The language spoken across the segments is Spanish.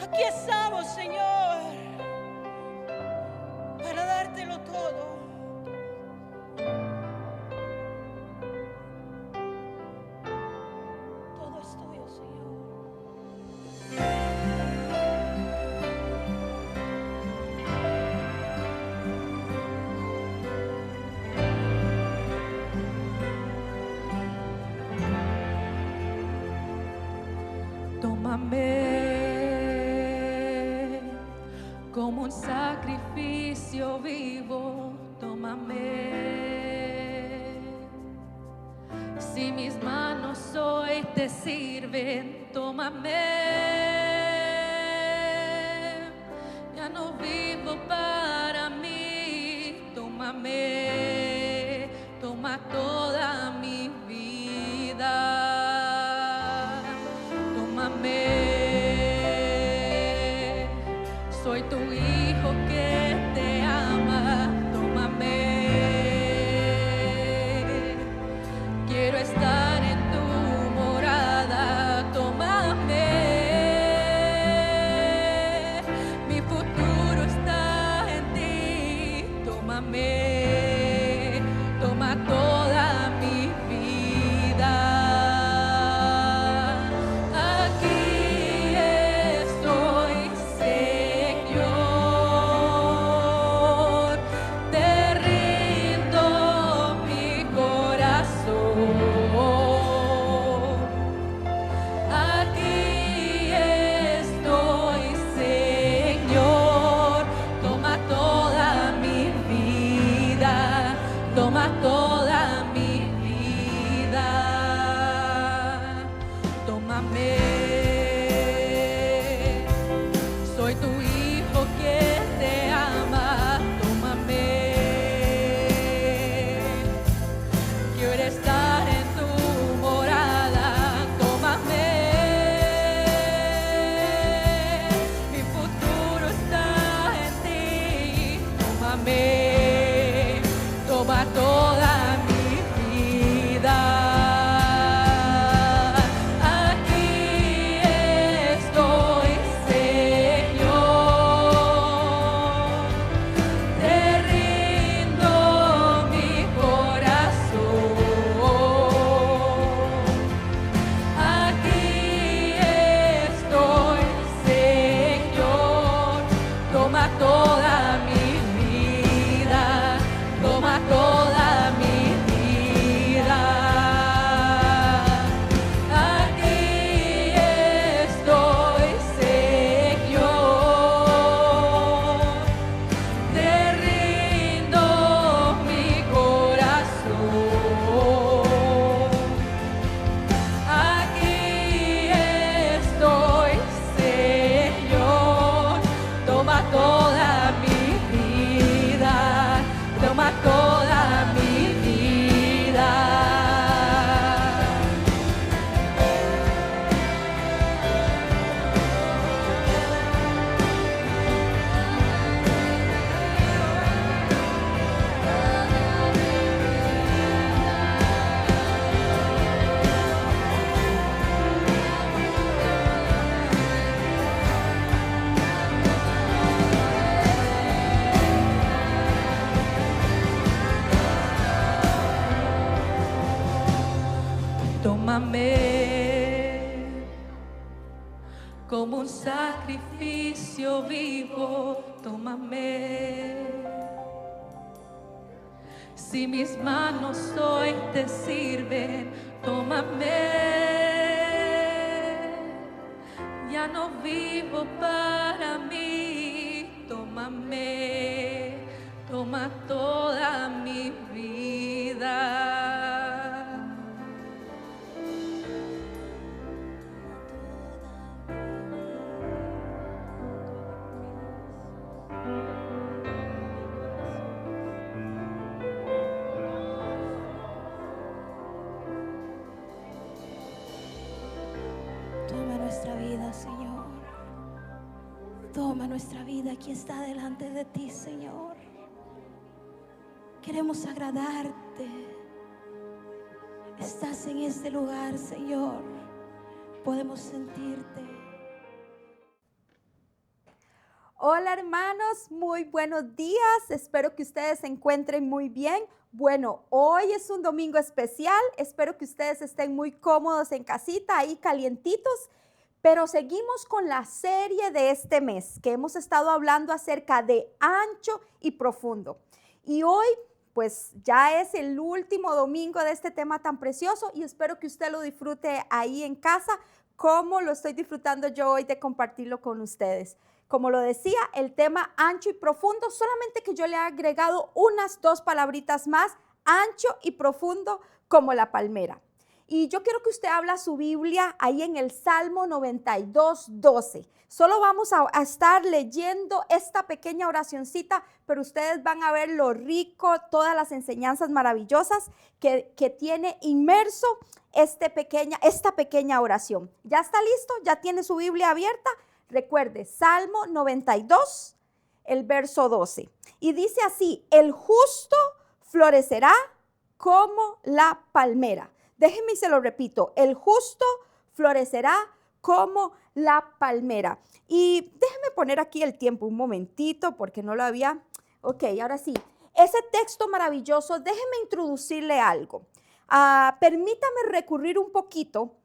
Aquí estamos, Señor, para dártelo todo. Todo es tuyo, Señor. Tómame como un sacrificio vivo, tómame. Si mis manos hoy te sirven, tómame. Ya no vivo para mí, tómame. Toma toda mi vida. Soy tu hijo que te ama, tómame. Quiero estar en tu morada, tómame. Mi futuro está en ti, tómame. Toma toda mi vida. Soy tu hijo que te ama, tómame. Quiero estar en tu morada, tómame. Mi futuro está en ti, tómame. Toma toda mi vida. Tómame como un sacrificio vivo, tómame. Si mis manos hoy te sirven, tómame. Ya no vivo para mí, tómame. Toma toda mi vida. Toma nuestra vida, Señor. Toma nuestra vida, aquí está delante de ti, Señor. Queremos agradarte. Estás en este lugar, Señor. Podemos sentirte. Hola hermanos, muy buenos días, espero que ustedes se encuentren muy bien. Bueno, hoy es un domingo especial, espero que ustedes estén muy cómodos en casita, ahí calientitos, pero seguimos con la serie de este mes que hemos estado hablando acerca de ancho y profundo. Y hoy pues ya es el último domingo de este tema tan precioso y espero que usted lo disfrute ahí en casa como lo estoy disfrutando yo hoy de compartirlo con ustedes. Como lo decía, el tema ancho y profundo, solamente que yo le he agregado unas 2 palabritas más, ancho y profundo como la palmera. Y yo quiero que usted abra su Biblia ahí en el Salmo 92:12. Solo vamos a estar leyendo esta pequeña oracioncita, pero ustedes van a ver lo rico, todas las enseñanzas maravillosas que tiene inmerso esta pequeña oración. ¿Ya está listo? ¿Ya tiene su Biblia abierta? Recuerde, Salmo 92, el verso 12. Y dice así, el justo florecerá como la palmera. Déjenme y se lo repito, el justo florecerá como la palmera. Y déjenme poner aquí el tiempo un momentito porque no lo había. Ok, ahora sí. Ese texto maravilloso, déjenme introducirle algo. Permítame recurrir un poquito,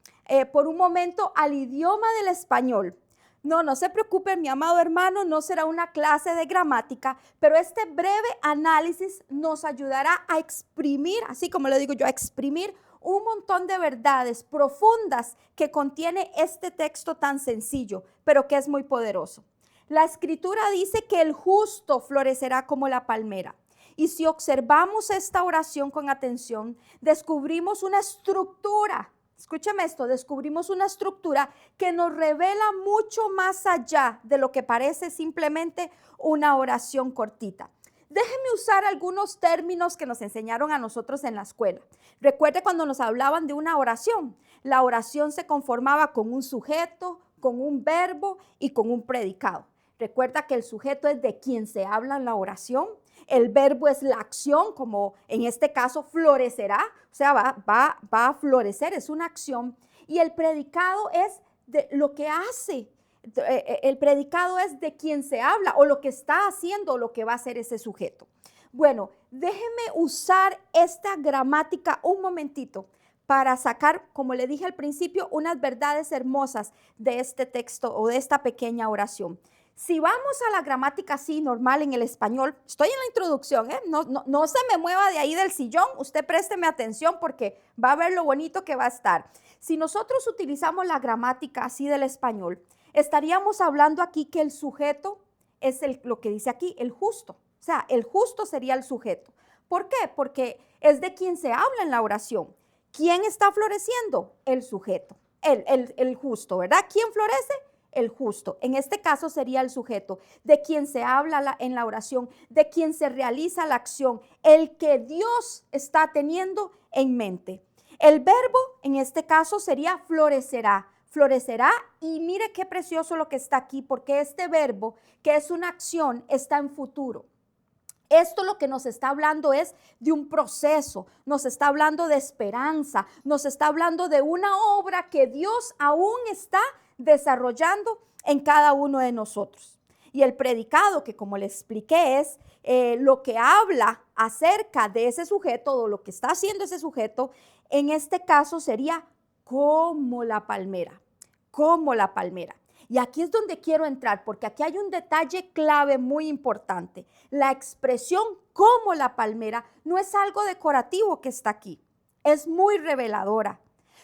por un momento, al idioma del español. No se preocupe, mi amado hermano, no será una clase de gramática, pero este breve análisis nos ayudará a exprimir, así como le digo yo, a exprimir un montón de verdades profundas que contiene este texto tan sencillo, pero que es muy poderoso. La escritura dice que el justo florecerá como la palmera. Y si observamos esta oración con atención, descubrimos una estructura. Escúcheme esto, descubrimos una estructura que nos revela mucho más allá de lo que parece simplemente una oración cortita. Déjenme usar algunos términos que nos enseñaron a nosotros en la escuela. Recuerde cuando nos hablaban de una oración. La oración se conformaba con un sujeto, con un verbo y con un predicado. Recuerda que el sujeto es de quien se habla en la oración. El verbo es la acción, como en este caso florecerá, o sea, va a florecer, es una acción. Y el predicado es de lo que hace. El predicado es de quien se habla o lo que está haciendo o lo que va a hacer ese sujeto. Bueno, déjeme usar esta gramática un momentito para sacar, como le dije al principio, unas verdades hermosas de este texto o de esta pequeña oración. Si vamos a la gramática así normal en el español, estoy en la introducción, no se me mueva de ahí del sillón, usted présteme atención porque va a ver lo bonito que va a estar. Si nosotros utilizamos la gramática así del español, estaríamos hablando aquí que el sujeto es lo que dice aquí, el justo. O sea, el justo sería el sujeto. ¿Por qué? Porque es de quien se habla en la oración. ¿Quién está floreciendo? El sujeto, el justo, ¿verdad? ¿Quién florece? El justo. En este caso sería el sujeto, de quien se habla en la oración, de quien se realiza la acción, el que Dios está teniendo en mente. El verbo en este caso sería florecerá. Florecerá y mire qué precioso lo que está aquí, porque este verbo, que es una acción, está en futuro. Esto lo que nos está hablando es de un proceso, nos está hablando de esperanza, nos está hablando de una obra que Dios aún está desarrollando en cada uno de nosotros. Y el predicado, que como le expliqué, es lo que habla acerca de ese sujeto o lo que está haciendo ese sujeto, en este caso sería como la palmera, como la palmera. Y aquí es donde quiero entrar, porque aquí hay un detalle clave muy importante. La expresión como la palmera no es algo decorativo que está aquí, es muy reveladora.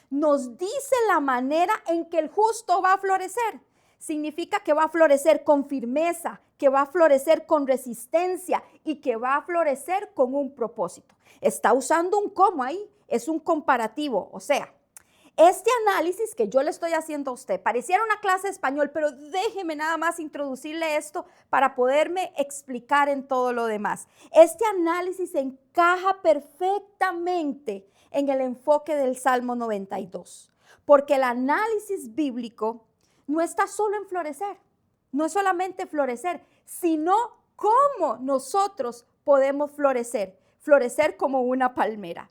Nos dice la manera en que el justo va a florecer. Significa que va a florecer con firmeza, que va a florecer con resistencia y que va a florecer con un propósito. Está usando un como ahí, es un comparativo, o sea, este análisis que yo le estoy haciendo a usted pareciera una clase de español, pero déjeme nada más introducirle esto para poderme explicar en todo lo demás. Este análisis encaja perfectamente en el enfoque del Salmo 92, porque el análisis bíblico no está solo en florecer, no es solamente florecer, sino cómo nosotros podemos florecer como una palmera.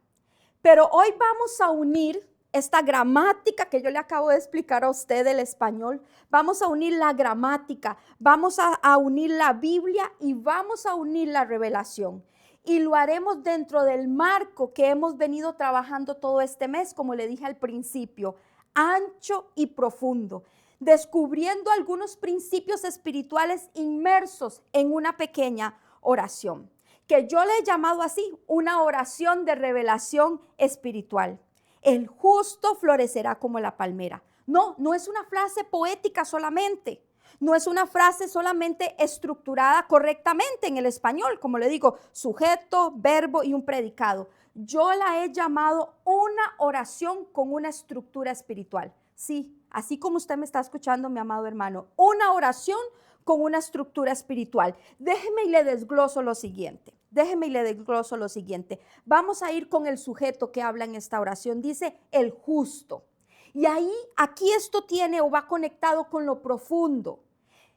Pero hoy vamos a unir esta gramática que yo le acabo de explicar a usted del español, vamos a unir la gramática, vamos a unir la Biblia y vamos a unir la revelación. Y lo haremos dentro del marco que hemos venido trabajando todo este mes, como le dije al principio, ancho y profundo, descubriendo algunos principios espirituales inmersos en una pequeña oración, que yo le he llamado así, una oración de revelación espiritual. El justo florecerá como la palmera. No, no es una frase poética solamente. No es una frase solamente estructurada correctamente en el español, como le digo, sujeto, verbo y un predicado. Yo la he llamado una oración con una estructura espiritual. Sí, así como usted me está escuchando, mi amado hermano, una oración con una estructura espiritual. Déjeme y le desgloso lo siguiente. Vamos a ir con el sujeto que habla en esta oración. Dice el justo. Y ahí, aquí esto tiene o va conectado con lo profundo.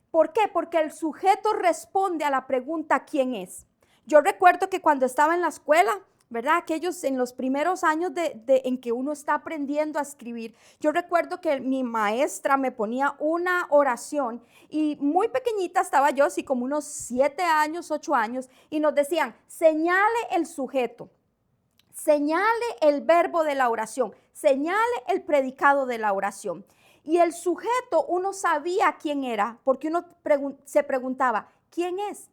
¿Por qué? Porque el sujeto responde a la pregunta ¿quién es? Yo recuerdo que cuando estaba en la escuela, ¿verdad? Aquellos en los primeros años en que uno está aprendiendo a escribir, yo recuerdo que mi maestra me ponía una oración y muy pequeñita estaba yo, así como unos 7 años, 8 años, y nos decían, señale el sujeto, señale el verbo de la oración, señale el predicado de la oración. Y el sujeto, uno sabía quién era, porque uno se preguntaba, ¿quién es?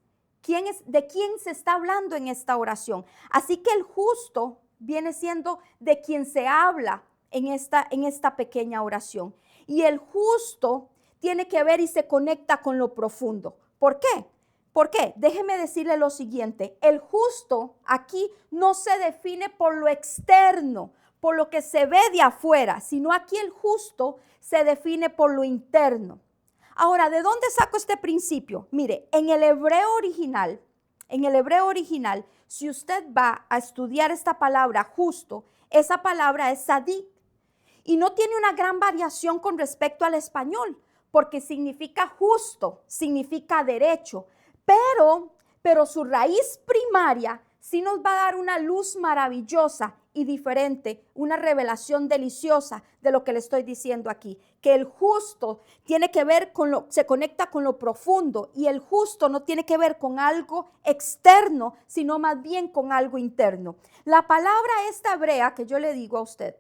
¿De quién se está hablando en esta oración? Así que el justo viene siendo de quien se habla en esta pequeña oración. Y el justo tiene que ver y se conecta con lo profundo. ¿Por qué? ¿Por qué? Déjeme decirle lo siguiente. El justo aquí no se define por lo externo, por lo que se ve de afuera, sino aquí el justo se define por lo interno. Ahora, ¿de dónde saco este principio? Mire, en el hebreo original, si usted va a estudiar esta palabra justo, esa palabra es sadik y no tiene una gran variación con respecto al español, porque significa justo, significa derecho, pero su raíz primaria sí nos va a dar una luz maravillosa y diferente, una revelación deliciosa de lo que le estoy diciendo aquí, que el justo tiene que ver se conecta con lo profundo y el justo no tiene que ver con algo externo, sino más bien con algo interno. La palabra esta hebrea que yo le digo a usted,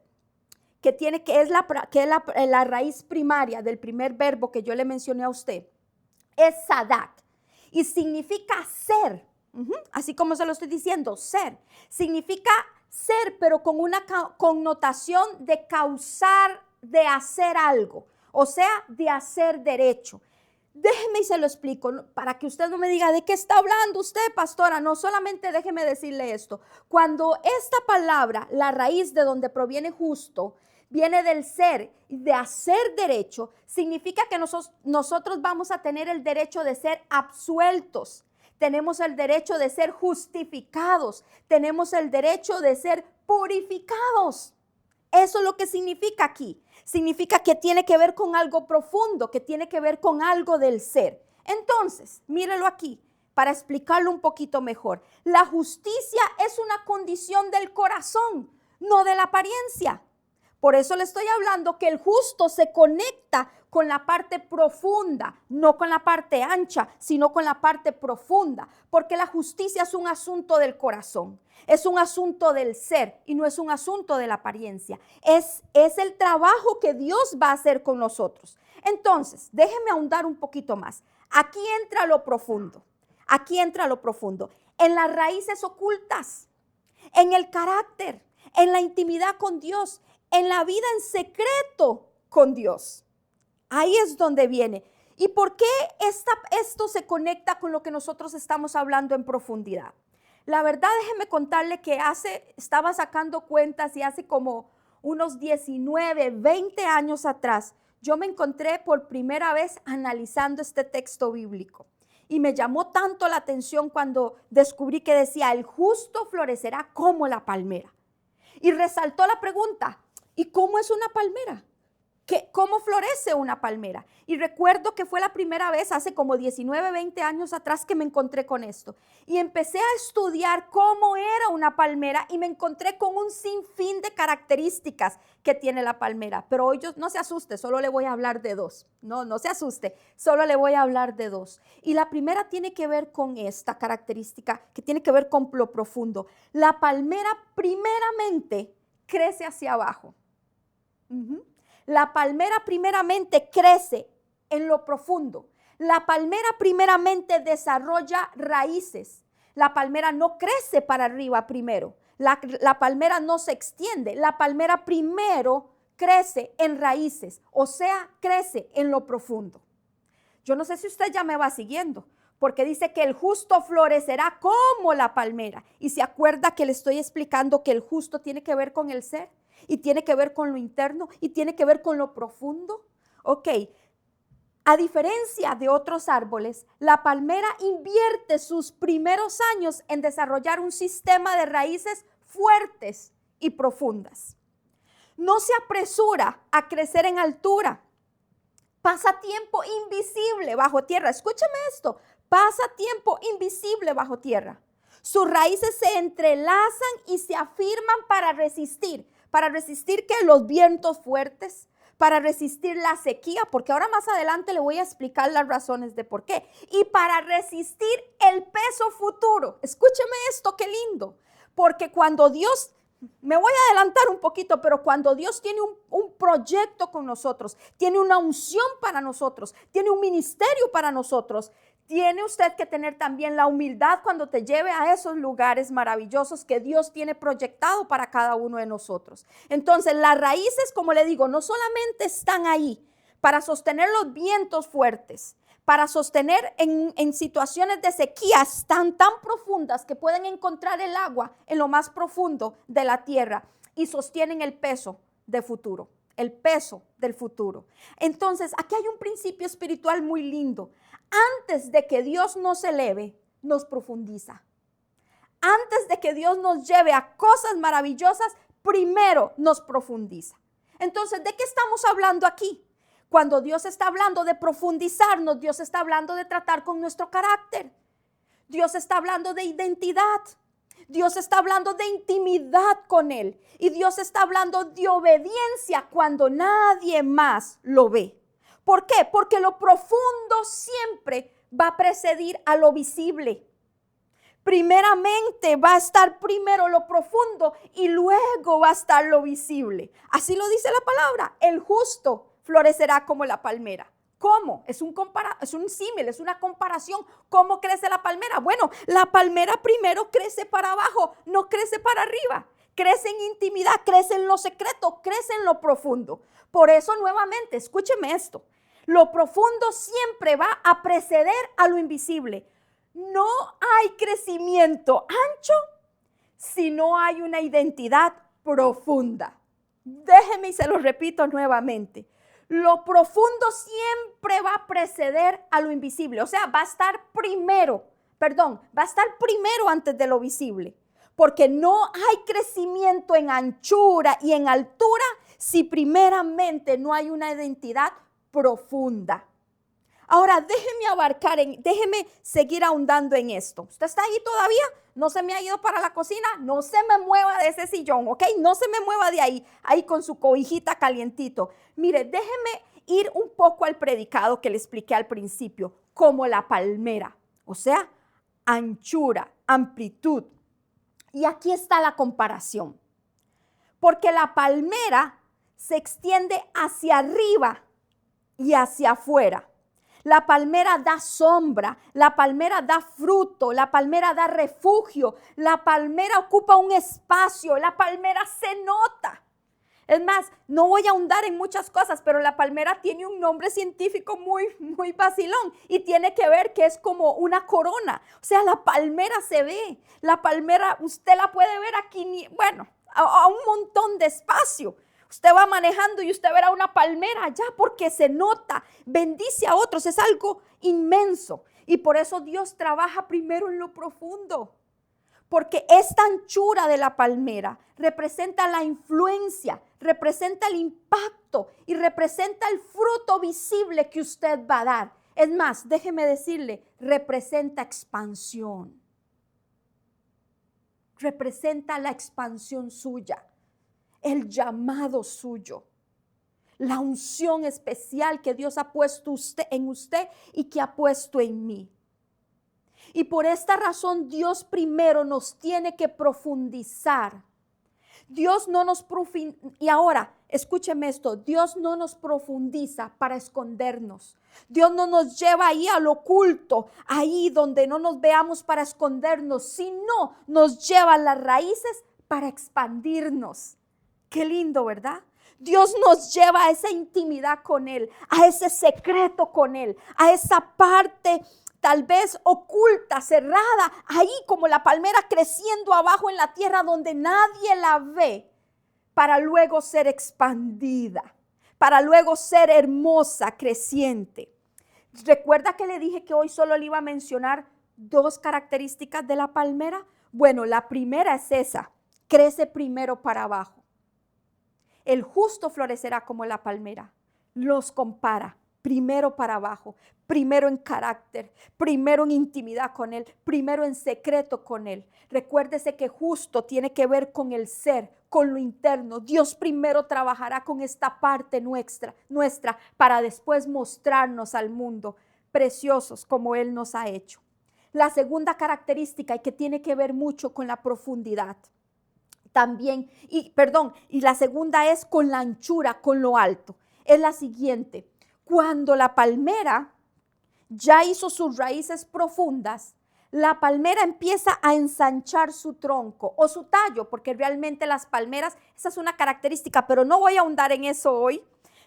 que es la raíz primaria del primer verbo que yo le mencioné a usted, es sadak y significa ser. Así como se lo estoy diciendo, ser. Significa ser, pero con una connotación de causar, de hacer algo, o sea, de hacer derecho. Déjeme y se lo explico, para que usted no me diga, ¿de qué está hablando usted, pastora? No, solamente déjeme decirle esto. Cuando esta palabra, la raíz de donde proviene justo, viene del ser, de hacer derecho, significa que nosotros vamos a tener el derecho de ser absueltos. Tenemos el derecho de ser justificados. Tenemos el derecho de ser purificados. Eso es lo que significa aquí. Significa que tiene que ver con algo profundo, que tiene que ver con algo del ser. Entonces, mírelo aquí para explicarlo un poquito mejor. La justicia es una condición del corazón, no de la apariencia. Por eso le estoy hablando que el justo se conecta con la parte profunda, no con la parte ancha, sino con la parte profunda, porque la justicia es un asunto del corazón, es un asunto del ser y no es un asunto de la apariencia. Es el trabajo que Dios va a hacer con nosotros. Entonces, déjeme ahondar un poquito más. Aquí entra lo profundo, en las raíces ocultas, en el carácter, en la intimidad con Dios, en la vida en secreto con Dios. Ahí es donde viene. ¿Y por qué esto se conecta con lo que nosotros estamos hablando en profundidad? La verdad, déjeme contarle que estaba sacando cuentas y hace como unos 19, 20 años atrás, yo me encontré por primera vez analizando este texto bíblico. Y me llamó tanto la atención cuando descubrí que decía, el justo florecerá como la palmera. Y resaltó la pregunta, ¿y cómo es una palmera? ¿Cómo florece una palmera? Y recuerdo que fue la primera vez hace como 19, 20 años atrás que me encontré con esto. Y empecé a estudiar cómo era una palmera y me encontré con un sinfín de características que tiene la palmera. Pero hoy no se asuste, solo le voy a hablar de dos. No se asuste, solo le voy a hablar de dos. Y la primera tiene que ver con esta característica que tiene que ver con lo profundo. La palmera primeramente crece hacia abajo. La palmera primeramente crece en lo profundo. La palmera primeramente desarrolla raíces. La palmera no crece para arriba primero. La palmera no se extiende. La palmera primero crece en raíces, o sea, crece en lo profundo. Yo no sé si usted ya me va siguiendo, porque dice que el justo florecerá como la palmera. Y se acuerda que le estoy explicando que el justo tiene que ver con el ser. Y tiene que ver con lo interno y tiene que ver con lo profundo. Ok, a diferencia de otros árboles, la palmera invierte sus primeros años en desarrollar un sistema de raíces fuertes y profundas. No se apresura a crecer en altura. Pasa tiempo invisible bajo tierra. Escúchame esto, pasa tiempo invisible bajo tierra. Sus raíces se entrelazan y se afirman para resistir. ¿Para resistir qué? Los vientos fuertes, para resistir la sequía, porque ahora más adelante le voy a explicar las razones de por qué. Y para resistir el peso futuro. Escúcheme esto, qué lindo. Porque cuando Dios, me voy a adelantar un poquito, pero cuando Dios tiene un proyecto con nosotros, tiene una unción para nosotros, tiene un ministerio para nosotros, tiene usted que tener también la humildad cuando te lleve a esos lugares maravillosos que Dios tiene proyectado para cada uno de nosotros. Entonces, las raíces, como le digo, no solamente están ahí para sostener los vientos fuertes, para sostener en situaciones de sequías tan profundas que pueden encontrar el agua en lo más profundo de la tierra y sostienen el peso de futuro. El peso del futuro. Entonces, aquí hay un principio espiritual muy lindo. Antes de que Dios nos eleve, nos profundiza. Antes de que Dios nos lleve a cosas maravillosas, primero nos profundiza. Entonces, ¿de qué estamos hablando aquí? Cuando Dios está hablando de profundizarnos, Dios está hablando de tratar con nuestro carácter. Dios está hablando de identidad. Dios está hablando de intimidad con Él. Y Dios está hablando de obediencia cuando nadie más lo ve. ¿Por qué? Porque lo profundo siempre va a precedir a lo visible. Primeramente va a estar primero lo profundo y luego va a estar lo visible. Así lo dice la palabra. El justo florecerá como la palmera. ¿Cómo? Es un símil, es una comparación. ¿Cómo crece la palmera? Bueno, la palmera primero crece para abajo, no crece para arriba. Crece en intimidad, crece en lo secreto, crece en lo profundo. Por eso, nuevamente, escúcheme esto. Lo profundo siempre va a preceder a lo invisible. No hay crecimiento ancho si no hay una identidad profunda. Déjeme y se lo repito nuevamente. Lo profundo siempre va a preceder a lo invisible. O sea, va a estar primero antes de lo visible. Porque no hay crecimiento en anchura y en altura si primeramente no hay una identidad profunda. Ahora, déjeme seguir ahondando en esto. ¿Usted está ahí todavía? ¿No se me ha ido para la cocina? No se me mueva de ese sillón, ¿ok? No se me mueva de ahí con su cobijita calientito. Mire, déjeme ir un poco al predicado que le expliqué al principio, como la palmera, o sea, anchura, amplitud. Y aquí está la comparación, porque la palmera se extiende hacia arriba y hacia afuera. La palmera da sombra, la palmera da fruto, la palmera da refugio, la palmera ocupa un espacio, la palmera se nota. Es más, no voy a ahondar en muchas cosas, pero la palmera tiene un nombre científico muy vacilón y tiene que ver que es como una corona. O sea, la palmera se ve, la palmera usted la puede ver aquí, a un montón de espacio. Usted va manejando y usted verá una palmera allá porque se nota, bendice a otros, es algo inmenso. Y por eso Dios trabaja primero en lo profundo. porque esta anchura de la palmera representa la influencia, representa el impacto y representa el fruto visible que usted va a dar. Es más, déjeme decirle, representa expansión. Representa la expansión suya, el llamado suyo, la unción especial que Dios ha puesto en usted y que ha puesto en mí. Y por esta razón Dios primero nos tiene que profundizar. Dios no nos profundiza, y ahora escúcheme esto, Dios no nos profundiza para escondernos. Dios no nos lleva ahí al oculto, ahí donde no nos veamos para escondernos, sino nos lleva a las raíces para expandirnos. Qué lindo, ¿verdad? Dios nos lleva a esa intimidad con Él, a ese secreto con Él, a esa parte tal vez oculta, cerrada, ahí como la palmera creciendo abajo en la tierra donde nadie la ve, para luego ser expandida, para luego ser hermosa, creciente. ¿Recuerda que le dije que hoy solo le iba a mencionar 2 características de la palmera? Bueno, la primera es esa, crece primero para abajo. El justo florecerá como la palmera. Los compara. Primero para abajo, primero en carácter, primero en intimidad con Él, primero en secreto con Él. Recuérdese que justo tiene que ver con el ser, con lo interno. Dios primero trabajará con esta parte nuestra para después mostrarnos al mundo preciosos como Él nos ha hecho. La segunda característica y que tiene que ver mucho con la profundidad también, y la segunda es con la anchura, con lo alto. Es la siguiente. Cuando la palmera ya hizo sus raíces profundas, la palmera empieza a ensanchar su tronco o su tallo, porque realmente las palmeras, esa es una característica, pero no voy a ahondar en eso hoy.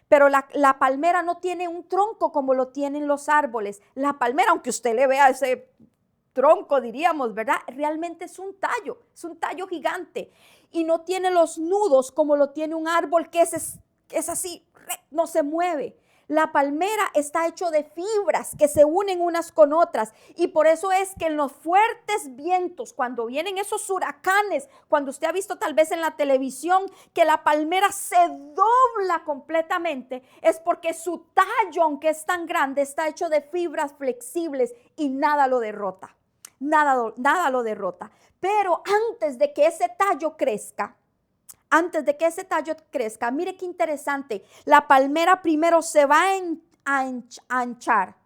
Pero la palmera no tiene un tronco como lo tienen los árboles. La palmera, aunque usted le vea ese tronco, diríamos, ¿verdad? Realmente es un tallo gigante. Y no tiene los nudos como lo tiene un árbol que es así, no se mueve. La palmera está hecho de fibras que se unen unas con otras y por eso es que en los fuertes vientos, cuando vienen esos huracanes, cuando usted ha visto tal vez en la televisión que la palmera se dobla completamente, es porque su tallo, aunque es tan grande, está hecho de fibras flexibles y nada lo derrota, nada lo derrota. Pero antes de que ese tallo crezca, mire qué interesante, la palmera primero se va a anchar.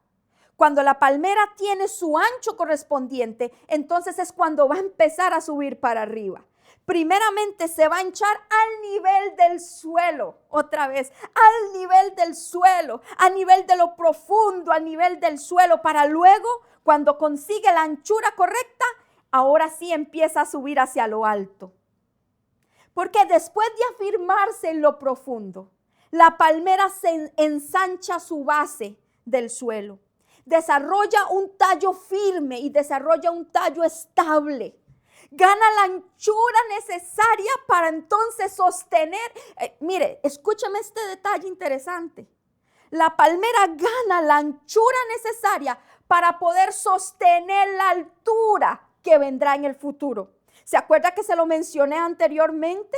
Cuando la palmera tiene su ancho correspondiente, entonces es cuando va a empezar a subir para arriba. Primeramente se va a anchar al nivel del suelo, otra vez, al nivel del suelo, a nivel de lo profundo, al nivel del suelo, para luego, cuando consigue la anchura correcta, ahora sí empieza a subir hacia lo alto. Porque después de afirmarse en lo profundo, la palmera se ensancha su base del suelo, desarrolla un tallo firme y desarrolla un tallo estable. Gana la anchura necesaria para entonces sostener. Mire, escúchame este detalle interesante. La palmera gana la anchura necesaria para poder sostener la altura que vendrá en el futuro. ¿Se acuerda que se lo mencioné anteriormente?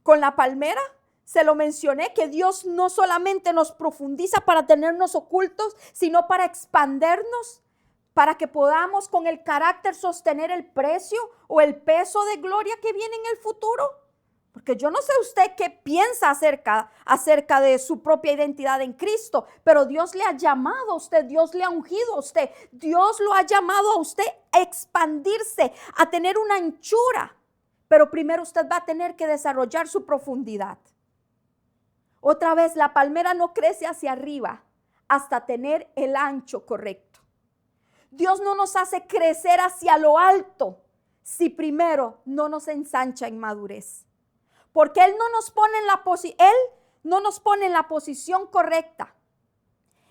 Con la palmera, se lo mencioné que Dios no solamente nos profundiza para tenernos ocultos, sino para expandernos, para que podamos con el carácter sostener el precio o el peso de gloria que viene en el futuro. Porque yo no sé usted qué piensa acerca de su propia identidad en Cristo, pero Dios le ha llamado a usted, Dios le ha ungido a usted, Dios lo ha llamado a usted a expandirse, a tener una anchura, pero primero usted va a tener que desarrollar su profundidad. Otra vez, la palmera no crece hacia arriba hasta tener el ancho correcto. Dios no nos hace crecer hacia lo alto si primero no nos ensancha en madurez. Porque Él no nos pone en la posición correcta.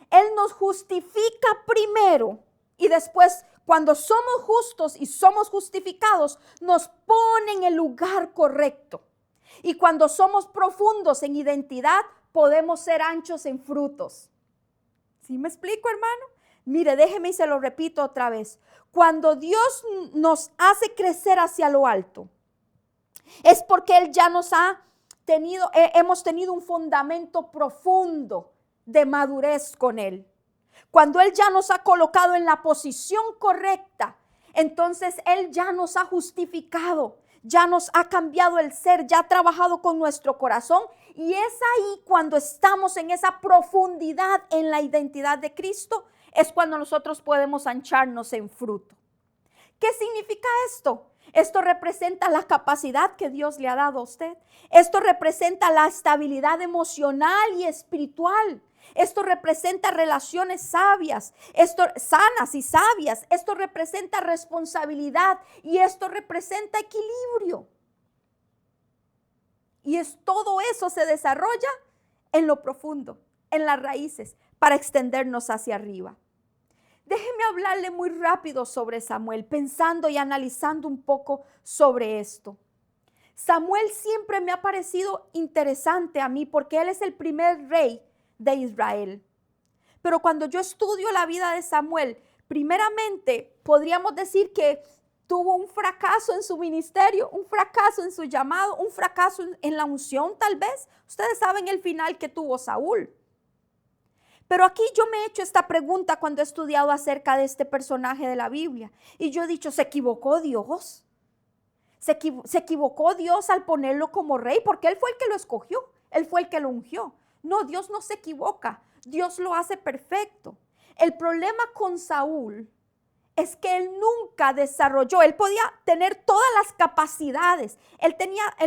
Él nos justifica primero y después, cuando somos justos y somos justificados, nos pone en el lugar correcto. Y cuando somos profundos en identidad, podemos ser anchos en frutos. ¿Sí me explico, hermano? Mire, déjeme y se lo repito otra vez. Cuando Dios nos hace crecer hacia lo alto, es porque Él ya nos ha tenido, hemos tenido un fundamento profundo de madurez con Él. Cuando Él ya nos ha colocado en la posición correcta, entonces Él ya nos ha justificado, ya nos ha cambiado el ser, ya ha trabajado con nuestro corazón. Y es ahí cuando estamos en esa profundidad en la identidad de Cristo, es cuando nosotros podemos ancharnos en fruto. ¿Qué significa esto? Esto representa la capacidad que Dios le ha dado a usted. Esto representa la estabilidad emocional y espiritual. Esto representa relaciones sabias, sanas y sabias. Esto representa responsabilidad y esto representa equilibrio. Y todo eso se desarrolla en lo profundo, en las raíces, para extendernos hacia arriba. Déjeme hablarle muy rápido sobre Samuel, pensando y analizando un poco sobre esto. Samuel siempre me ha parecido interesante a mí porque él es el primer rey de Israel. Pero cuando yo estudio la vida de Samuel, primeramente podríamos decir que tuvo un fracaso en su ministerio, un fracaso en su llamado, un fracaso en la unción tal vez. Ustedes saben el final que tuvo Saúl. Pero aquí yo me he hecho esta pregunta cuando he estudiado acerca de este personaje de la Biblia. Y yo he dicho, ¿se equivocó Dios? ¿Se equivocó Dios al ponerlo como rey? Porque Él fue el que lo escogió, Él fue el que lo ungió. No, Dios no se equivoca, Dios lo hace perfecto. El problema con Saúl es que él nunca desarrolló, él podía tener todas las capacidades, él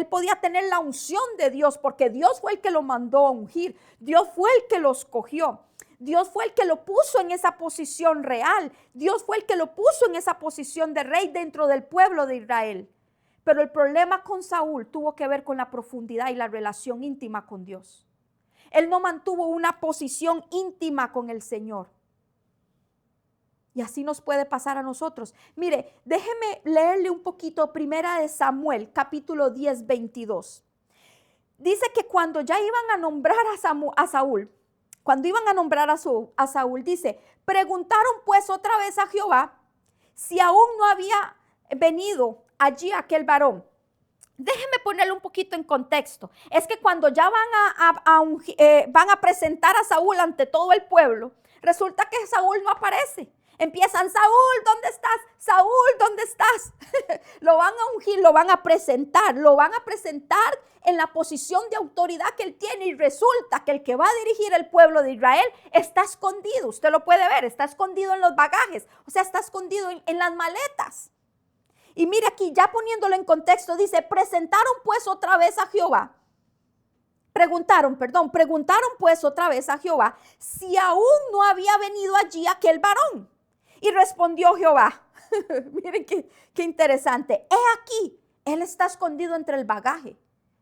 podía tener la unción de Dios, porque Dios fue el que lo mandó a ungir, Dios fue el que lo escogió, Dios fue el que lo puso en esa posición real, Dios fue el que lo puso en esa posición de rey dentro del pueblo de Israel. Pero el problema con Saúl tuvo que ver con la profundidad y la relación íntima con Dios. Él no mantuvo una posición íntima con el Señor. Y así nos puede pasar a nosotros. Mire, déjeme leerle un poquito Primera de Samuel, capítulo 10, 22. Dice que cuando ya iban a nombrar a Saúl, cuando iban a nombrar a Saúl, dice, preguntaron pues otra vez a Jehová si aún no había venido allí aquel varón. Déjeme ponerle un poquito en contexto. Es que cuando ya van a presentar a Saúl ante todo el pueblo, resulta que Saúl no aparece. Empiezan, Saúl, ¿dónde estás? Saúl, ¿dónde estás? Lo van a ungir, lo van a presentar en la posición de autoridad que él tiene. Y resulta que el que va a dirigir el pueblo de Israel está escondido. Usted lo puede ver, está escondido en los bagajes. O sea, está escondido en las maletas. Y mire aquí, ya poniéndolo en contexto, dice, presentaron pues otra vez a Jehová. Preguntaron pues otra vez a Jehová si aún no había venido allí aquel varón. Y respondió Jehová, miren qué interesante, he aquí, él está escondido entre el bagaje.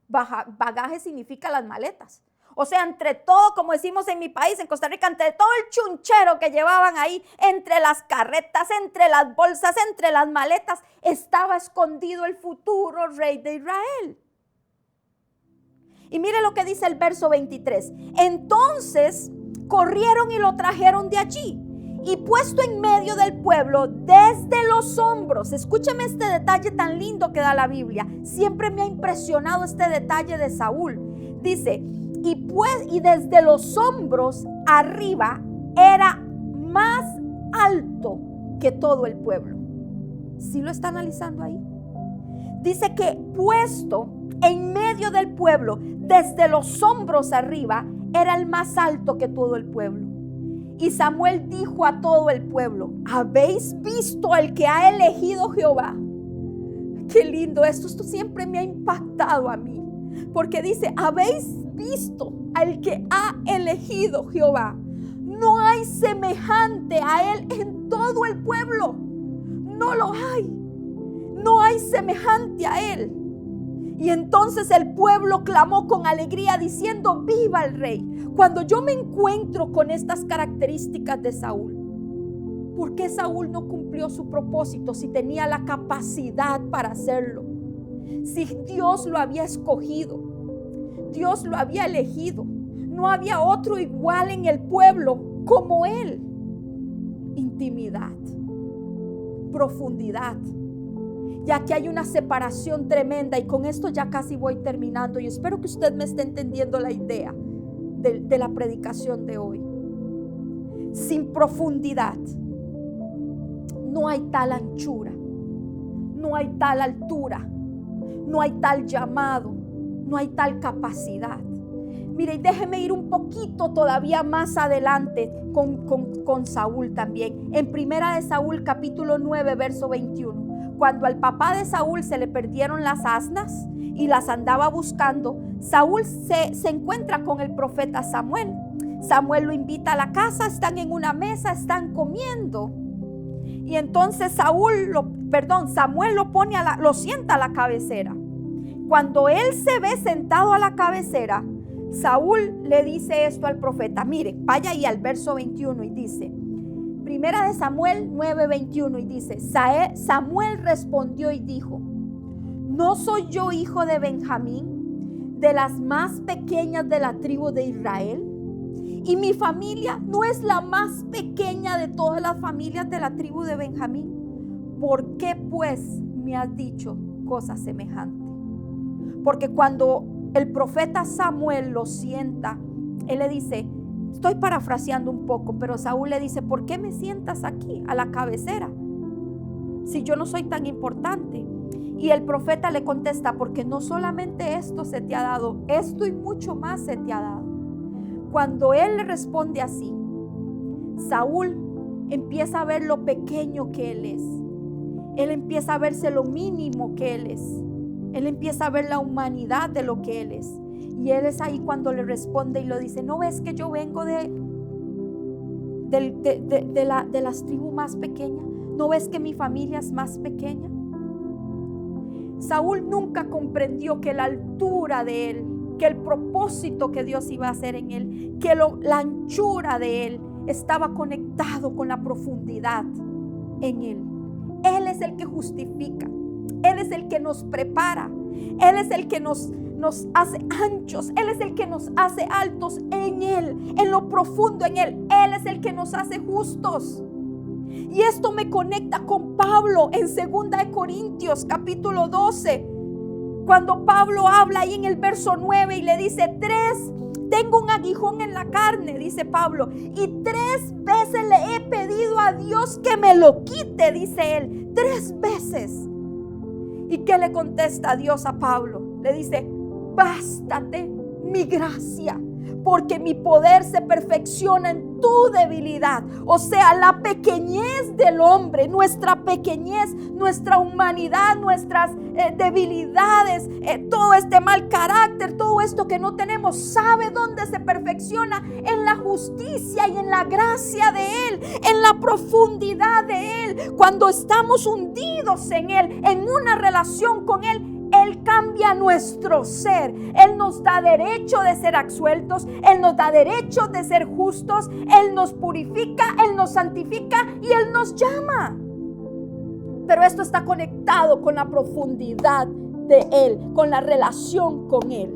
Bagaje significa las maletas. O sea, entre todo, como decimos en mi país, en Costa Rica, entre todo el chunchero que llevaban ahí, entre las carretas, entre las bolsas, entre las maletas, estaba escondido el futuro rey de Israel. Y mire lo que dice el verso 23. Entonces corrieron y lo trajeron de allí. Y puesto en medio del pueblo, desde los hombros, escúcheme este detalle tan lindo que da la Biblia. Siempre me ha impresionado este detalle de Saúl. Dice, y desde los hombros arriba era más alto que todo el pueblo. ¿Sí lo está analizando ahí? Dice que puesto en medio del pueblo, desde los hombros arriba, era el más alto que todo el pueblo. Y Samuel dijo a todo el pueblo, ¿habéis visto al que ha elegido Jehová? Qué lindo esto siempre me ha impactado a mí. Porque dice, ¿habéis visto al que ha elegido Jehová? No hay semejante a él en todo el pueblo. No lo hay. No hay semejante a él. Y entonces el pueblo clamó con alegría diciendo, ¡viva el rey! Cuando yo me encuentro con estas características de Saúl, ¿por qué Saúl no cumplió su propósito si tenía la capacidad para hacerlo? Si Dios lo había escogido, Dios lo había elegido, no había otro igual en el pueblo como él. intimidad, profundidad. Ya que hay una separación tremenda, y con esto ya casi voy terminando, y espero que usted me esté entendiendo la idea de la predicación de hoy. Sin profundidad no hay tal anchura, no hay tal altura, no hay tal llamado, no hay tal capacidad. Mire, y déjeme ir un poquito todavía más adelante con Saúl también. En Primera de Saúl capítulo 9 verso 21. Cuando al papá de Saúl se le perdieron las asnas y las andaba buscando, Saúl se encuentra con el profeta Samuel. Samuel lo invita a la casa, están en una mesa, están comiendo. Y entonces Samuel lo sienta a la cabecera. Cuando él se ve sentado a la cabecera, Saúl le dice esto al profeta. Mire, vaya ahí al verso 21 y dice, Primera de Samuel 9:21, y dice, Samuel respondió y dijo, ¿no soy yo hijo de Benjamín, de las más pequeñas de la tribu de Israel? Y mi familia no es la más pequeña de todas las familias de la tribu de Benjamín. ¿Por qué pues me has dicho cosa semejante? Porque cuando el profeta Samuel lo sienta, él le dice, estoy parafraseando un poco, pero Saúl le dice, ¿por qué me sientas aquí a la cabecera si yo no soy tan importante? Y el profeta le contesta, porque no solamente esto se te ha dado, esto y mucho más se te ha dado. Cuando él le responde así, Saúl empieza a ver lo pequeño que él es. Él empieza a verse lo mínimo que él es. Él empieza a ver la humanidad de lo que él es. Y él es ahí cuando le responde y lo dice, ¿no ves que yo vengo de las tribus más pequeñas? ¿No ves que mi familia es más pequeña? Saúl nunca comprendió que la altura de él, que el propósito que Dios iba a hacer en él, que la anchura de él estaba conectado con la profundidad en él. Él es el que justifica, Él es el que nos prepara, Él es el que nos hace anchos, Él es el que nos hace altos en Él, en lo profundo en Él. Él es el que nos hace justos. Y esto me conecta con Pablo en 2 de Corintios capítulo 12, cuando Pablo habla ahí en el verso 9 y le dice, tengo un aguijón en la carne, dice Pablo, y 3 veces le he pedido a Dios que me lo quite, dice él, 3 veces. ¿Y qué le contesta Dios a Pablo? Le dice, bástate mi gracia, porque mi poder se perfecciona en tu debilidad. O sea, la pequeñez del hombre, nuestra pequeñez, nuestra humanidad, nuestras debilidades, todo este mal carácter, todo esto que no tenemos, ¿sabe dónde se perfecciona? En la justicia y en la gracia de Él, en la profundidad de Él. Cuando estamos hundidos en Él, en una relación con Él, Él cambia nuestro ser. Él nos da derecho de ser absueltos. Él nos da derecho de ser justos. Él nos purifica, Él nos santifica y Él nos llama. Pero esto está conectado con la profundidad de Él, con la relación con Él.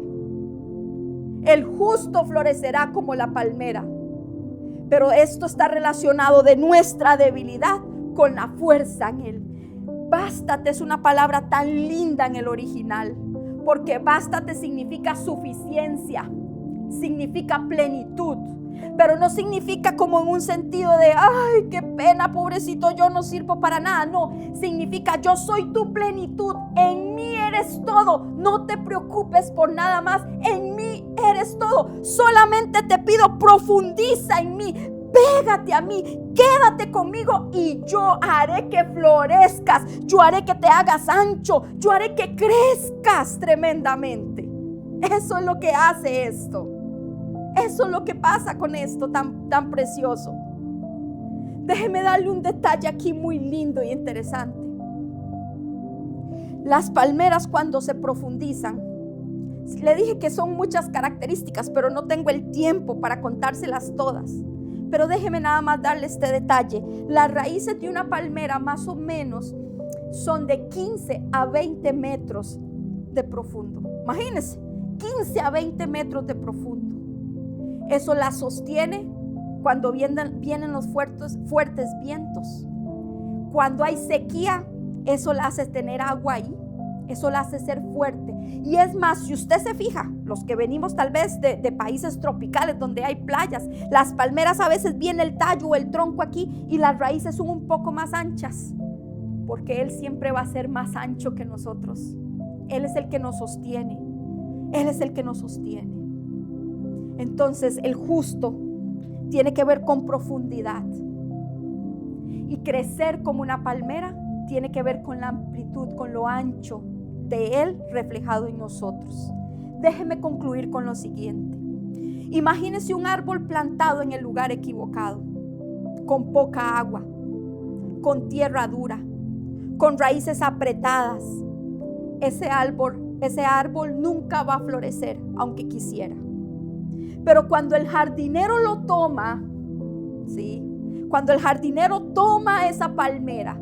El justo florecerá como la palmera. Pero esto está relacionado de nuestra debilidad con la fuerza en Él. Bástate es una palabra tan linda en el original, porque bástate significa suficiencia, significa plenitud, pero no significa como en un sentido de, ay, qué pena, pobrecito, yo no sirvo para nada. No, significa yo soy tu plenitud, en mí eres todo, no te preocupes por nada más, en mí eres todo, solamente te pido, profundiza en mí. Pégate a mí, quédate conmigo y yo haré que florezcas, yo haré que te hagas ancho, yo haré que crezcas tremendamente. Eso es lo que hace esto. Eso es lo que pasa con esto tan precioso. Déjeme darle un detalle aquí muy lindo y interesante. Las palmeras cuando se profundizan, le dije que son muchas características, pero no tengo el tiempo para contárselas todas. Pero déjeme nada más darle este detalle. Las raíces de una palmera más o menos son de 15 a 20 metros de profundo. Imagínense, 15 a 20 metros de profundo. Eso la sostiene cuando vienen los fuertes vientos. Cuando hay sequía, eso la hace tener agua ahí. Eso la hace ser fuerte. Y es más, si usted se fija, los que venimos tal vez de países tropicales donde hay playas, las palmeras a veces viene el tallo o el tronco aquí y las raíces son un poco más anchas, porque Él siempre va a ser más ancho que nosotros. Él es el que nos sostiene. Él es el que nos sostiene. Entonces el justo tiene que ver con profundidad. Y crecer como una palmera tiene que ver con la amplitud, con lo ancho de Él reflejado en nosotros. Déjeme concluir con lo siguiente. Imagínese un árbol plantado en el lugar equivocado, con poca agua, con tierra dura, con raíces apretadas. Ese árbol nunca va a florecer, aunque quisiera. Pero cuando el jardinero lo toma, ¿sí? Cuando el jardinero toma esa palmera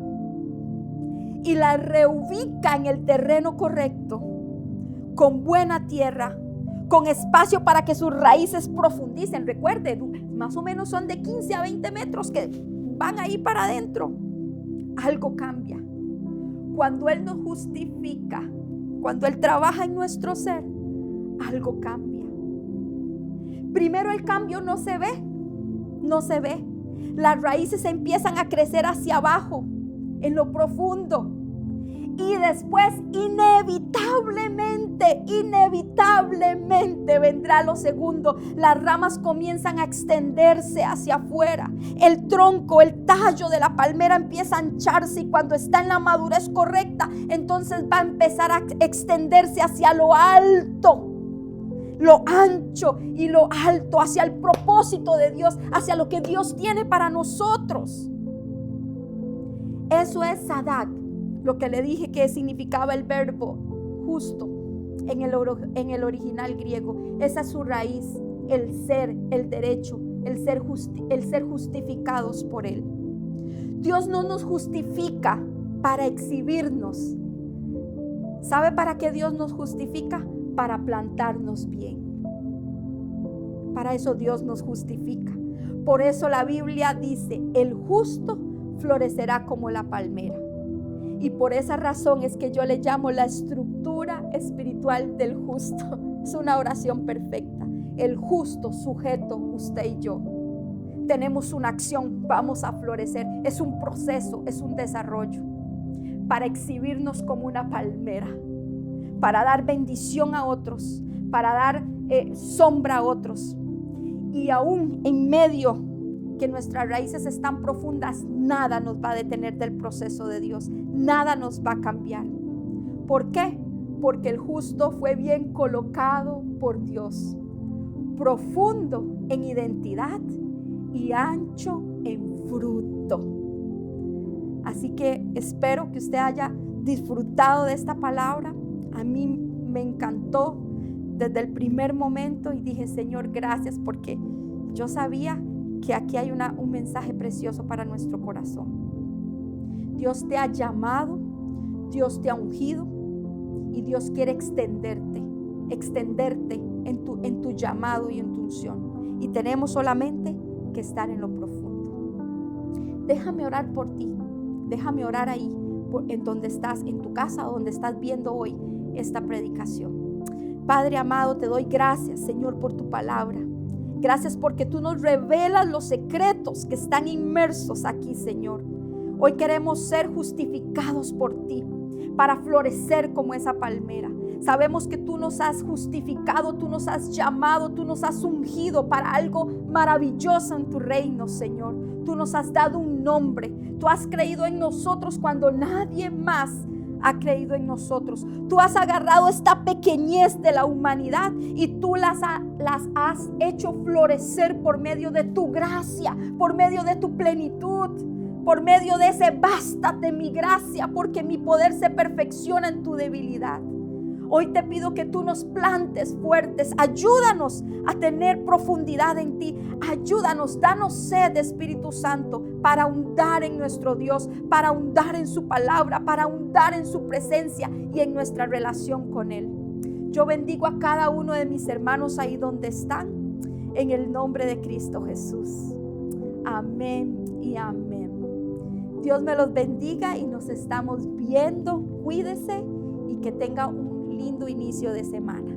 y la reubica en el terreno correcto, con buena tierra, con espacio para que sus raíces profundicen. Recuerde, más o menos son de 15 a 20 metros que van ahí para adentro. Algo cambia. Cuando Él nos justifica, cuando Él trabaja en nuestro ser, algo cambia. Primero el cambio no se ve. Las raíces empiezan a crecer hacia abajo, en lo profundo. Y después inevitablemente vendrá lo segundo. Las ramas comienzan a extenderse hacia afuera. El tronco, el tallo de la palmera empieza a ancharse, y cuando está en la madurez correcta, entonces va a empezar a extenderse hacia lo alto, lo ancho y lo alto, hacia el propósito de Dios, hacia lo que Dios tiene para nosotros. Eso es Sadak, lo que le dije que significaba el verbo justo en el original griego. Esa es su raíz, el ser, el derecho, el ser justificados por Él. Dios no nos justifica para exhibirnos. ¿Sabe para qué Dios nos justifica? Para plantarnos bien. Para eso Dios nos justifica. Por eso la Biblia dice: el justo florecerá como la palmera. Y por esa razón es que yo le llamo la estructura espiritual del justo. Es una oración perfecta. El justo, sujeto, usted y yo, tenemos una acción, vamos a florecer. Es un proceso, es un desarrollo para exhibirnos como una palmera, para dar bendición a otros, para dar sombra a otros. Y aún en medio que nuestras raíces están profundas, nada nos va a detener del proceso de Dios, nada nos va a cambiar. ¿Por qué? Porque el justo fue bien colocado por Dios, profundo en identidad y ancho en fruto. Así que espero que usted haya disfrutado de esta palabra. A mí me encantó desde el primer momento y dije: Señor, gracias, porque yo sabía que aquí hay un mensaje precioso para nuestro corazón. Dios te ha llamado, Dios te ha ungido y Dios quiere extenderte en tu llamado y en tu unción. Y tenemos solamente que estar en lo profundo. Déjame orar por ti, déjame orar ahí, en donde estás, en tu casa o donde estás viendo hoy esta predicación. Padre amado, te doy gracias, Señor, por tu palabra. Gracias porque tú nos revelas los secretos que están inmersos aquí, Señor. Hoy queremos ser justificados por ti para florecer como esa palmera. Sabemos que tú nos has justificado, tú nos has llamado, tú nos has ungido para algo maravilloso en tu reino, Señor. Tú nos has dado un nombre. Tú has creído en nosotros cuando nadie más ha creído en nosotros. Tú has agarrado esta pequeñez de la humanidad y tú las has hecho florecer por medio de tu gracia, por medio de tu plenitud, por medio de ese bástate mi gracia, porque mi poder se perfecciona en tu debilidad. Hoy te pido que tú nos plantes fuertes. Ayúdanos a tener profundidad en ti. Ayúdanos, danos sed, Espíritu Santo, para ahondar en nuestro Dios, para ahondar en su palabra, para ahondar en su presencia y en nuestra relación con Él. Yo bendigo a cada uno de mis hermanos ahí donde están, en el nombre de Cristo Jesús. Amén y amén. Dios me los bendiga y nos estamos viendo. Cuídese y que tenga un lindo inicio de semana.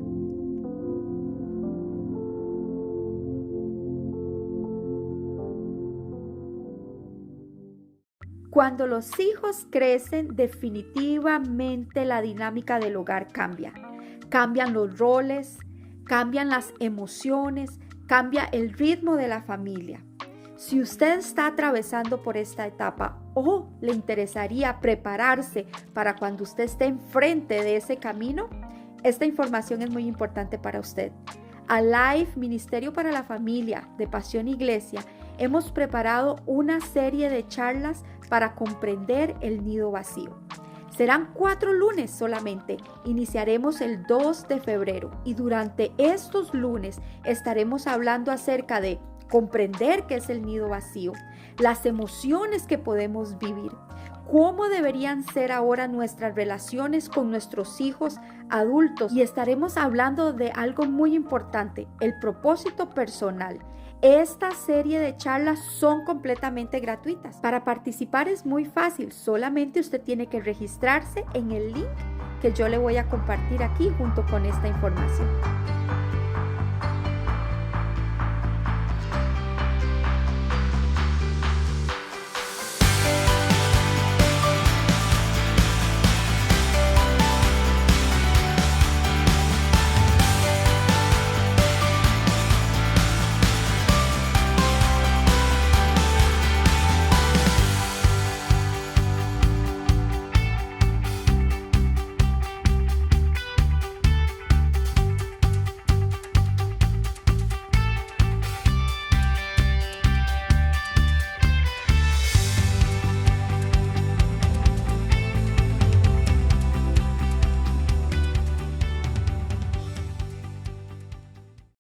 Cuando los hijos crecen, definitivamente la dinámica del hogar cambia. Cambian los roles, cambian las emociones, cambia el ritmo de la familia. Si usted está atravesando por esta etapa o le interesaría prepararse para cuando usted esté enfrente de ese camino, esta información es muy importante para usted. Alive, Ministerio para la Familia de Pasión Iglesia, hemos preparado una serie de charlas para comprender el nido vacío. Serán 4 lunes solamente. Iniciaremos el 2 de febrero y durante estos lunes estaremos hablando acerca de comprender qué es el nido vacío, las emociones que podemos vivir, cómo deberían ser ahora nuestras relaciones con nuestros hijos adultos y estaremos hablando de algo muy importante, el propósito personal. Esta serie de charlas son completamente gratuitas. Para participar es muy fácil, solamente usted tiene que registrarse en el link que yo le voy a compartir aquí junto con esta información.